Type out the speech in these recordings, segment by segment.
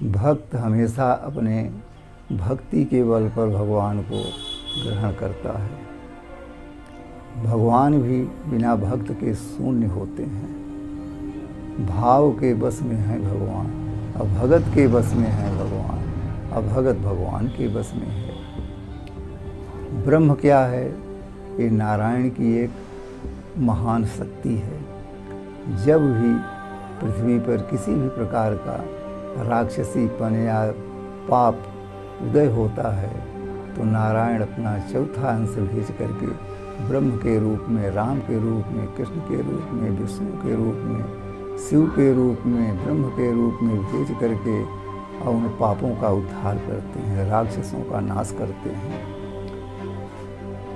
भक्त हमेशा अपने भक्ति के बल पर भगवान को ग्रहण करता है। भगवान भी बिना भक्त के शून्य होते हैं। भाव के बस में है भगवान, अभगत के बस में है भगवान, अभगत भगवान के बस में है। ब्रह्म क्या है? ये नारायण की एक महान शक्ति है। जब भी पृथ्वी पर किसी भी प्रकार का राक्षसीपन या पाप उदय होता है तो नारायण अपना चौथा अंश भेज करके ब्रह्म के रूप में, राम के रूप में, कृष्ण के रूप में, विष्णु के रूप में, शिव के रूप में, ब्रह्म के रूप में भेज करके और उन पापों का उद्धार करते हैं, राक्षसों का नाश करते हैं।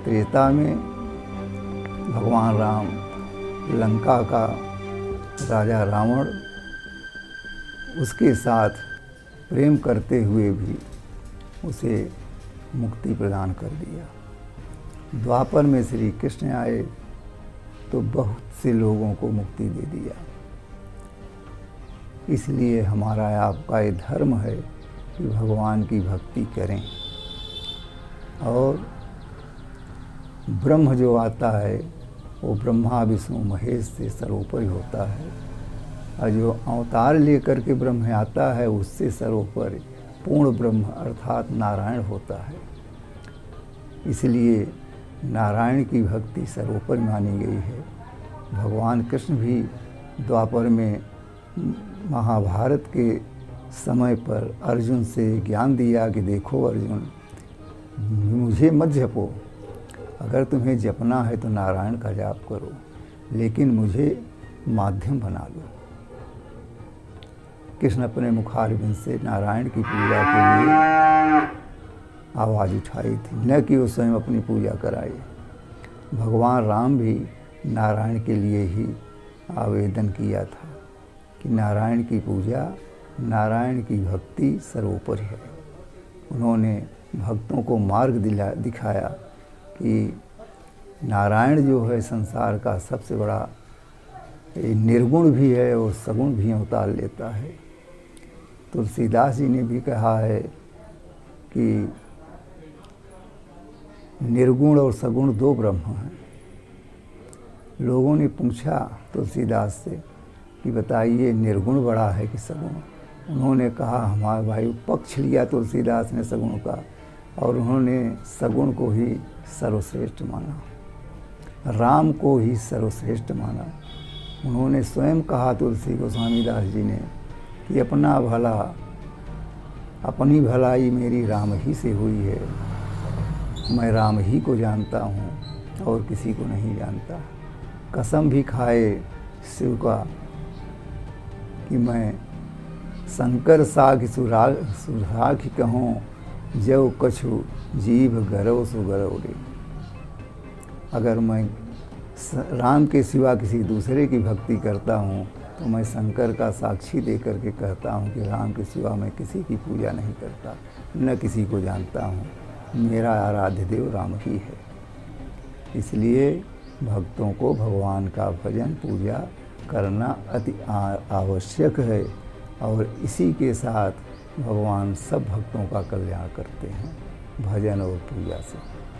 त्रेता में भगवान राम लंका का राजा रावण उसके साथ प्रेम करते हुए भी उसे मुक्ति प्रदान कर दिया। द्वापर में श्री कृष्ण आए तो बहुत से लोगों को मुक्ति दे दिया। इसलिए हमारा आपका ये धर्म है कि भगवान की भक्ति करें। और ब्रह्म जो आता है वो ब्रह्मा विष्णु महेश से सर्वोपरि होता है, और जो अवतार लेकर के ब्रह्म आता है उससे सर्वोपरि पूर्ण ब्रह्म अर्थात नारायण होता है। इसलिए नारायण की भक्ति सर्वोपरि मानी गई है। भगवान कृष्ण भी द्वापर में महाभारत के समय पर अर्जुन से ज्ञान दिया कि देखो अर्जुन, मुझे मत जपो, अगर तुम्हें जपना है तो नारायण का जाप करो, लेकिन मुझे माध्यम बना लो। कृष्ण अपने मुखारविंद से नारायण की पूजा के लिए आवाज़ उठाई थी, न कि वो स्वयं अपनी पूजा कराए। भगवान राम भी नारायण के लिए ही आवेदन किया था कि नारायण की पूजा, नारायण की भक्ति सर्वोपरि है। उन्होंने भक्तों को मार्ग दिखाया कि नारायण जो है संसार का सबसे बड़ा निर्गुण भी है और सगुण भी अवतार लेता है। तुलसीदास जी ने भी कहा है कि निर्गुण और सगुण दो ब्रह्म हैं। लोगों ने पूछा तुलसीदास से कि बताइए निर्गुण बड़ा है कि सगुण? उन्होंने कहा, हमारे भाई पक्ष लिया तुलसीदास ने सगुण का, और उन्होंने सगुण को ही सर्वश्रेष्ठ माना, राम को ही सर्वश्रेष्ठ माना। उन्होंने स्वयं कहा तुलसी गोस्वामी दास जी ने कि अपना भला, अपनी भलाई मेरी राम ही से हुई है। मैं राम ही को जानता हूँ और किसी को नहीं जानता। कसम भी खाए शिव का कि मैं शंकर साख सुराख कहूँ, जब कछु जीव गरव सुगरव रे। अगर मैं राम के सिवा किसी दूसरे की भक्ति करता हूँ तो मैं शंकर का साक्षी दे करके कहता हूँ कि राम के सिवा मैं किसी की पूजा नहीं करता, न किसी को जानता हूँ। मेरा आराध्य देव राम ही है। इसलिए भक्तों को भगवान का भजन पूजा करना अति आवश्यक है, और इसी के साथ भगवान सब भक्तों का कल्याण करते हैं भजन और पूजा से।